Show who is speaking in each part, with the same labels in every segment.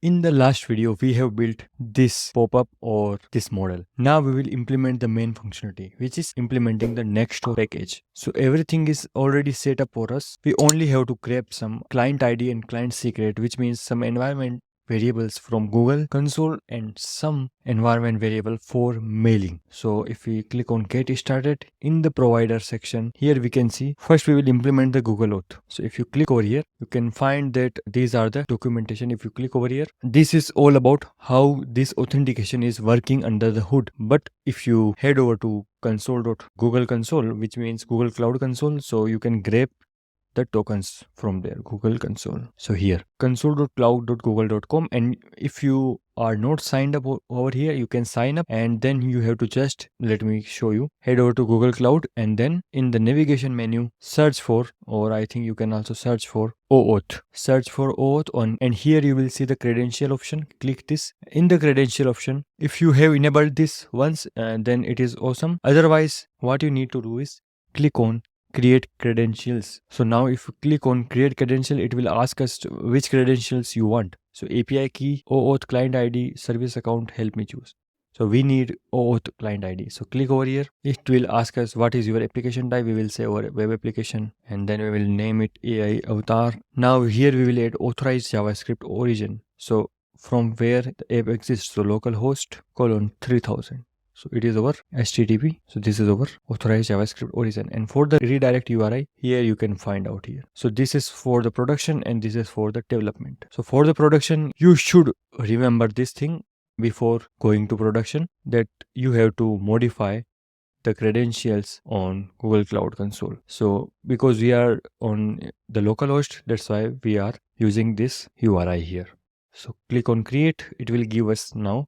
Speaker 1: In the last video, we have built this pop-up or this model. Now we will implement the main functionality, which is implementing the Next.js package. So everything is already set up for us. We only have to grab some client ID and client secret, which means some environment variables from Google console and some environment variable for mailing. So if we click on get started in the provider section, here we can see first we will implement the Google Auth. So if you click over here, you can find that these are the documentation. If you click over here, this is all about how this authentication is working under the hood. But if you head over to console.google console, which means Google Cloud Console, so you can grab the tokens from there, Google Console. So here console.cloud.google.com, and if you are not signed up over here, you can sign up, and then you have to just, let me show you, head over to Google Cloud, and then in the navigation menu search for, or I think you can also search for OAuth. Search for OAuth on, and here you will see the credential option. Click this. In the credential option, if you have enabled this once, then it is awesome. Otherwise, what you need to do is click on create credentials. So now if you click on create credential, it will ask us which credentials you want. So API key, OAuth client ID, service account, help me choose. So we need OAuth client ID. So click over here. It will ask us what is your application type. We will say our web application, and then we will name it AI Avatar. Now here we will add authorized JavaScript origin. So from where the app exists, so localhost colon 3000. So it is our HTTP. So this is our authorized JavaScript origin. And for the redirect URI, here you can find out here. So this is for the production and this is for the development. So for the production, you should remember this thing before going to production, that you have to modify the credentials on Google Cloud Console. So because we are on the localhost, that's why we are using this URI here. So click on create. It will give us now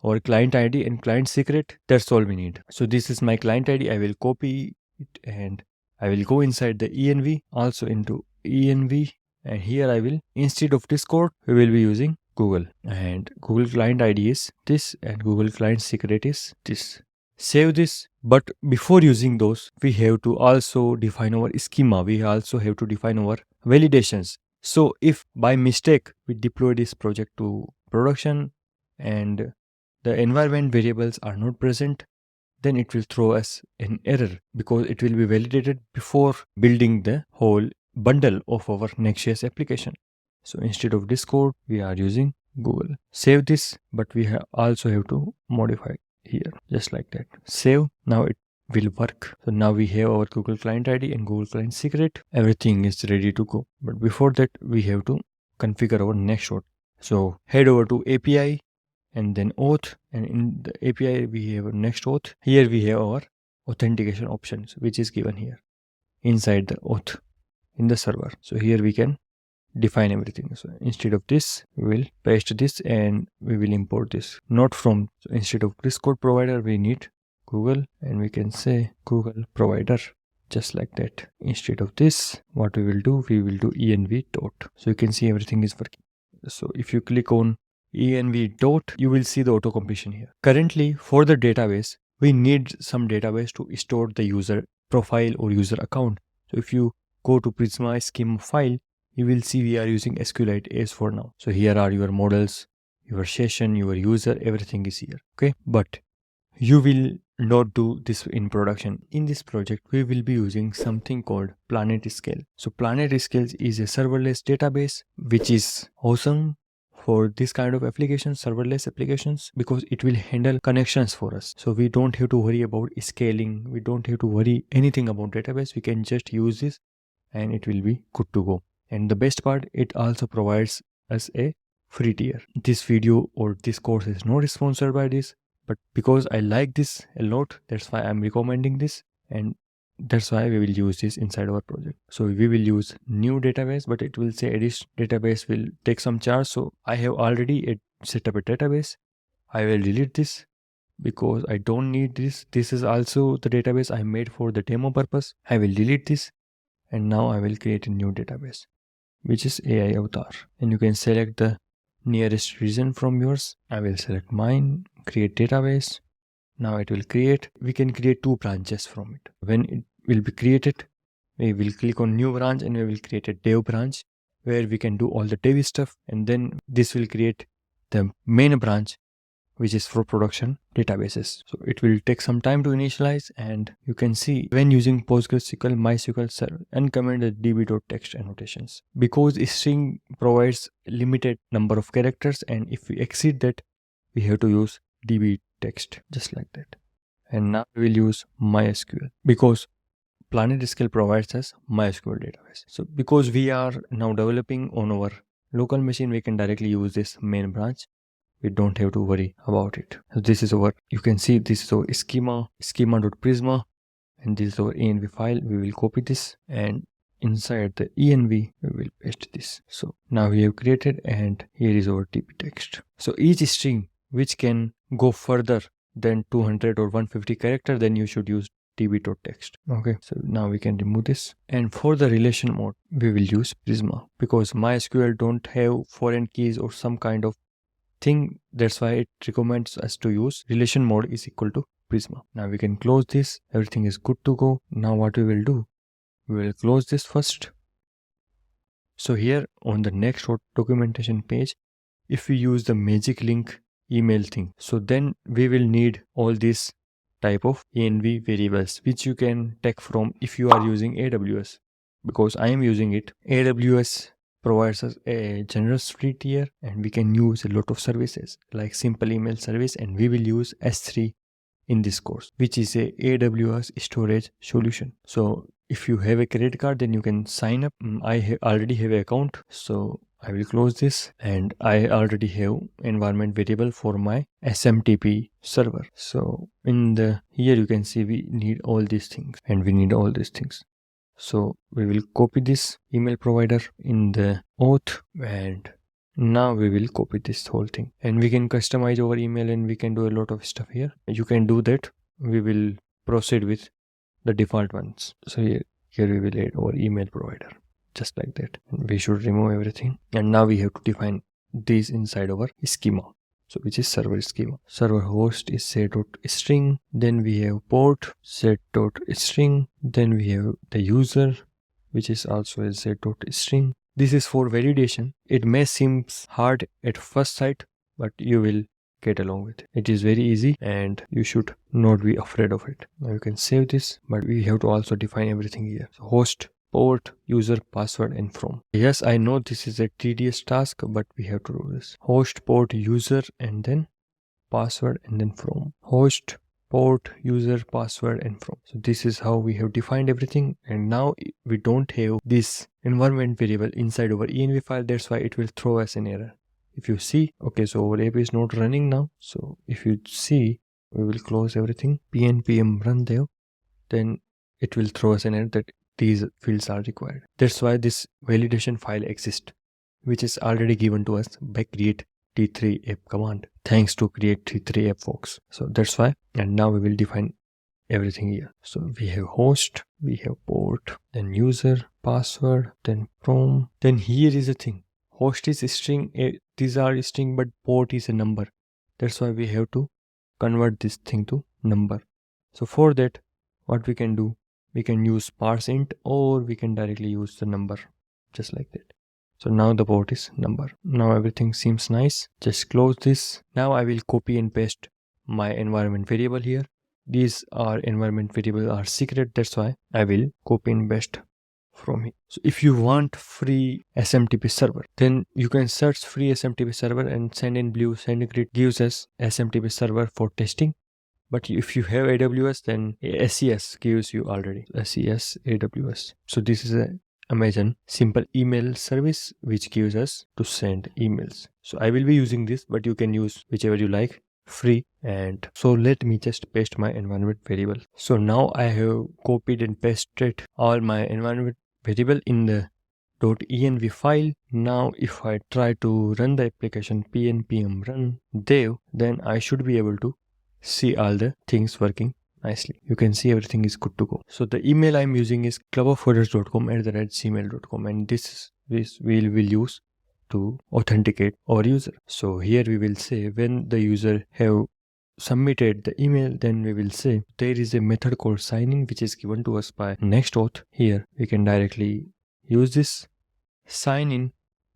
Speaker 1: or client ID and client secret. That's all we need. So this is my client ID. I will copy it and I will go inside the env, also into env, and here I will, instead of Discord, we will be using Google, and Google client ID is this and Google client secret is this. Save this. But before using those, we have to also define our schema. We also have to define our validations. So if by mistake we deploy this project to production and the environment variables are not present, then it will throw us an error because it will be validated before building the whole bundle of our Next.js application. So instead of Discord, we are using Google. Save this, but we also have to modify here, just like that. Save. Now it will work. So now we have our Google client ID and Google client secret. Everything is ready to go. But before that, we have to configure our Next.js. So head over to API, and then auth, and in the API we have a next auth. Here we have our authentication options, which is given here inside the auth in the server. So here we can define everything. So instead of this, we will paste this and we will import this, not from, so instead of Discord provider, we need Google, and we can say Google provider, just like that. Instead of this, what we will do env dot. So you can see everything is working. So if you click on env dot, you will see the auto completion here. Currently for the database, we need some database to store the user profile or user account. So if you go to Prisma schema file, you will see we are using SQLite as for now. So here are your models, your session, your user, everything is here. Okay, but you will not do this in production. In this project, we will be using something called PlanetScale. So PlanetScale is a serverless database, which is awesome for this kind of applications, serverless applications, because it will handle connections for us. So we don't have to worry about scaling. We don't have to worry anything about database. We can just use this and it will be good to go. And the best part, it also provides us a free tier. This video or this course is not sponsored by this, but because I like this a lot, that's why I'm recommending this, and that's why we will use this inside our project. So we will use new database, but it will say edit database will take some charge. So I have already set up a database. I will delete this because I don't need this. This is also the database I made for the demo purpose. I will delete this, and now I will create a new database, which is AI Avatar. And you can select the nearest region from yours. I will select mine, create database. Now it will create. We can create 2 branches from it. When it will be created, we will click on new branch and we will create a dev branch. where we can do all the dev stuff, and then this will create the main branch which is for production databases. So it will take some time to initialize, and you can see when using PostgreSQL, MySQL server, uncomment the db.text annotations, because string provides limited number of characters, and if we exceed that, we have to use db text, just like that. And now we will use MySQL because PlanetScale provides us MySQL database. So because we are now developing on our local machine, we can directly use this main branch. We don't have to worry about it. So this is our, you can see this is our schema.prisma, and this is our env file. We will copy this, and inside the env we will paste this. So now we have created, and here is our db text. So each string which can go further than 200 or 150 character, then you should use db.text. Okay, so now we can remove this, and for the relation mode we will use Prisma, because MySQL don't have foreign keys or some kind of thing. That's why it recommends us to use relation mode is equal to Prisma. Now we can close this. Everything is good to go. Now what we will do, we will close this first. So here on the next documentation page, if we use the magic link email thing, so then we will need all these type of env variables which you can take from if you are using AWS. Because I am using it, AWS provides us a generous free tier, and we can use a lot of services like simple email service, and we will use S3 in this course, which is a AWS storage solution. So if you have a credit card, then you can sign up. I already have an account, so I will close this, and I already have environment variable for my SMTP server. So in the here you can see we need all these things, and we need all these things. So we will copy this email provider in the auth, and now we will copy this whole thing, and we can customize our email, and we can do a lot of stuff here. You can do that. We will proceed with the default ones. So here we will add our email provider, just like that. And we should remove everything, and now we have to define these inside our schema. So which is server schema. Server host is set.string, then we have port set.string, then we have the user, which is also a set.string. This is for validation. It may seem hard at first sight, but you will get along with it. It is very easy, and you should not be afraid of it. Now you can save this, but we have to also define everything here. So host, port, user, password, and from. Yes, I know this is a tedious task, but we have to do this. Host, port, user, and then password, and then from. Host, port, user, password, and from. So this is how we have defined everything, and now we don't have this environment variable inside our env file. That's why it will throw us an error. If you see, okay, so our app is not running now. So if you see, we will close everything, pnpm run dev, then it will throw us an error that these fields are required. That's why this validation file exists, which is already given to us by create t3 app command, thanks to create t3 app folks. So that's why, and now we will define everything here. So we have host, we have port, then user, password, then from. Then here is the thing, host is a string, these are a string, but port is a number. That's why we have to convert this thing to number. So for that, what we can do, we can use parse int, or we can directly use the number, just like that. So now the port is number. Now everything seems nice. Just close this. Now I will copy and paste my environment variable here. These are environment variable are secret. That's why I will copy and paste from here. So if you want free SMTP server, then you can search free SMTP server, and send in blue, send grid gives us SMTP server for testing. But if you have AWS, then SES gives you already SES AWS. So this is a Amazon simple email service which gives us to send emails. So I will be using this, but you can use whichever you like, free. And so let me just paste my environment variable. So now I have copied and pasted all my environment variable in the .env file. Now if I try to run the application pnpm run dev, then I should be able to see all the things working nicely. You can see everything is good to go. So the email I'm using is clubofcoders.com@gmail.com, and this we will use to authenticate our user. So here we will say when the user have submitted the email, then we will say there is a method called sign in which is given to us by Next.js. Here we can directly use this sign in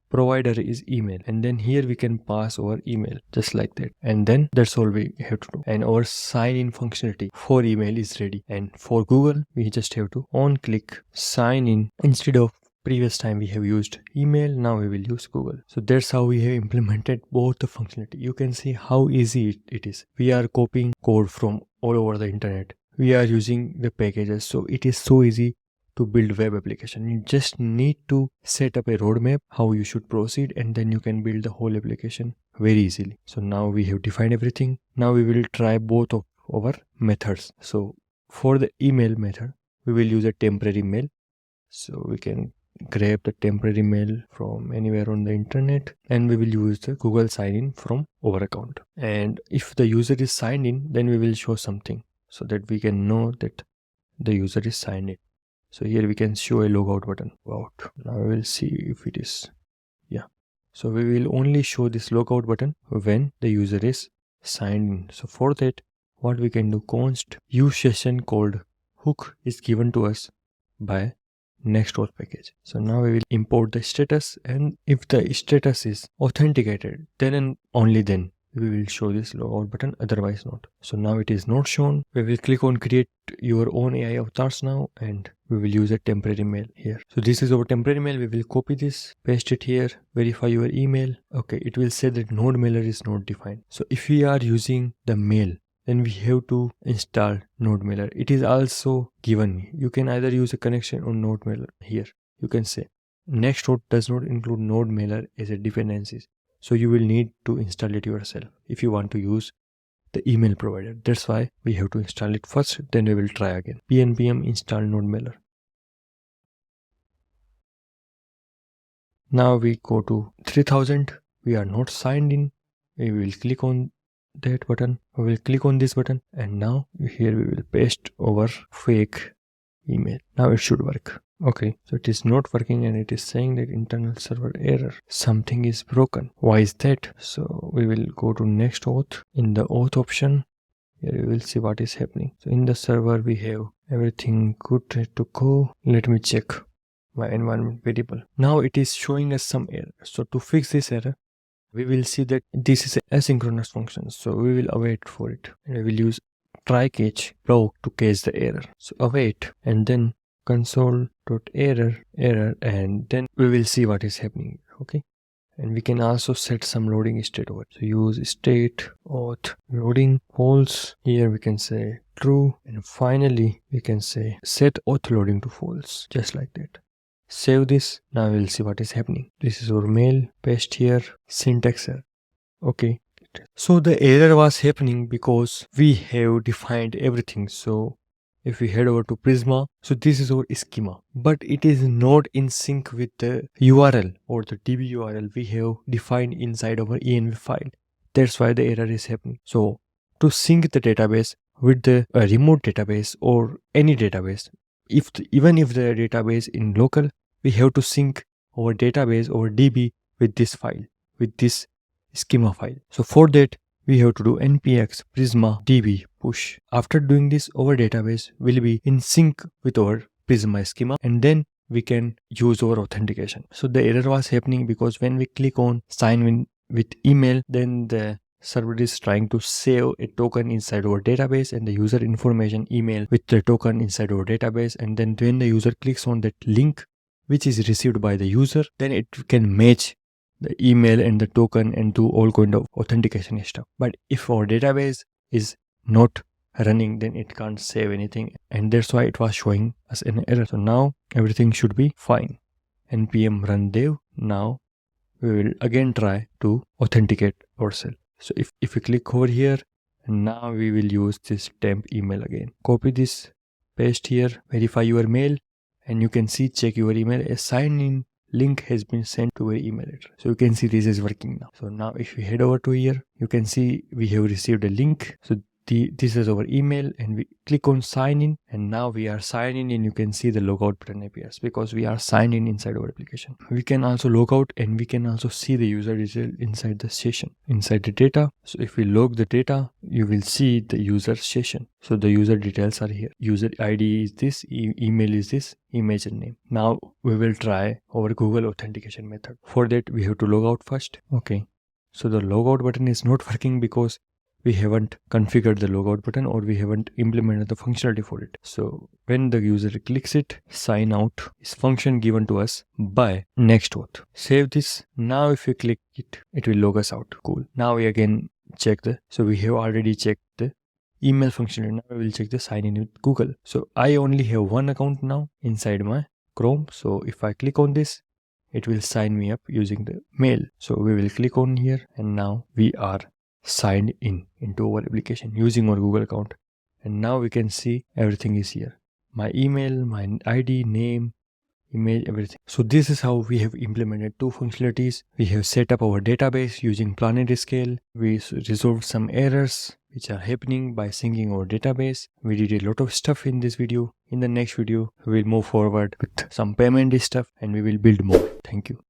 Speaker 1: provider is email, and then here we can pass our email just like that, and then that's all we have to do, and our sign in functionality for email is ready. And for Google, we just have to on click sign in. Instead of previous time we have used email, now we will use Google. So that's how we have implemented both the functionality. You can see how easy it is. We are copying code from all over the internet. We are using the packages, so it is so easy to build web application. You just need to set up a roadmap how you should proceed, and then you can build the whole application very easily. So now we have defined everything. Now we will try both of our methods. So for the email method, we will use a temporary mail. So we can grab the temporary mail from anywhere on the internet, and we will use the Google sign in from our account. And if the user is signed in, then we will show something so that we can know that the user is signed in. So here we can show a logout button. Out. Now we will see if it is, yeah. So we will only show this logout button when the user is signed in. So for that, what we can do, const use session called hook is given to us by Next.js package. So now we will import the status, and if the status is authenticated, then and only then we will show this logout button, otherwise not. So now it is not shown. We will click on create your own AI avatars now, and we will use a temporary mail here. So this is our temporary mail. We will copy this, paste it here, verify your email. Okay, it will say that node mailer is not defined. So if we are using the mail, then we have to install node mailer. It is also given. You can either use a connection or node mailer here. You can say Next.js does not include node mailer as a dependencies. So you will need to install it yourself if you want to use the email provider. That's why we have to install it first, then we will try again. npm install node mailer. Now we go to 3000. We are not signed in. We will click on that button. We will click on this button, and now here we will paste our fake email. Now it should work. Okay, so it is not working, and it is saying that internal server error. Something is broken. Why is that? So we will go to next auth. In the auth option, here we will see what is happening. So in the server we have everything good to go. Let me check my environment variable. Now it is showing us some error. So to fix this error, we will see that this is an asynchronous function. So we will await for it, and we will use try catch block to catch the error. So await, and then console.error, and then we will see what is happening. Okay, and we can also set some loading state over. So use state auth loading false. Here we can say true, and finally we can say set auth loading to false, just like that. Save this. Now we'll see what is happening. This is our mail. Paste here. Syntax error. Okay. So the error was happening because we have defined everything. So if we head over to Prisma, so this is our schema, but it is not in sync with the URL or the DB URL we have defined inside our env file. That's why the error is happening. So to sync the database with the remote database or any database, even if the database in local, we have to sync our database or DB with this file, with this schema file. So for that, we have to do npx prisma db push. After doing this, our database will be in sync with our Prisma schema, and then we can use our authentication. So the error was happening because when we click on sign in with email, then the server is trying to save a token inside our database and the user information email with the token inside our database. And then when the user clicks on that link, which is received by the user, then it can match the email and the token and do all kind of authentication stuff. But if our database is not running, then it can't save anything, and that's why it was showing us an error. So now everything should be fine. npm run dev. Now we will again try to authenticate ourselves. So if we click over here, now we will use this temp email again. Copy this, paste here, verify your mail, and you can see check your email. A sign in link has been sent to your email address. So you can see this is working now. So now if we head over to here, you can see we have received a link. So this is our email, and we click on sign in, and now we are signing in. You can see the logout button appears because we are signed in inside our application. We can also log out, and we can also see the user detail inside the session, inside the data. So if we log the data, you will see the user session. So the user details are here. User ID is this, email is this, image and name. Now we will try our Google authentication method. For that, we have to log out first. Okay. So the logout button is not working because we haven't configured the logout button, or we haven't implemented the functionality for it. So when the user clicks it, sign out is function given to us by Next.js. Save this. Now if we click it, it will log us out. Cool. Now we again check so we have already checked the email functionality. Now we will check the sign in with Google. So I only have one account now inside my Chrome. So if I click on this, it will sign me up using the mail. So we will click on here, and now we are signed in into our application using our Google account. And now we can see everything is here. My email, my ID, name, image, everything. So this is how we have implemented two functionalities. We have set up our database using planetary scale. We resolved some errors which are happening by syncing our database. We did a lot of stuff in this video. In the next video, we will move forward with some payment stuff, and we will build more. Thank you.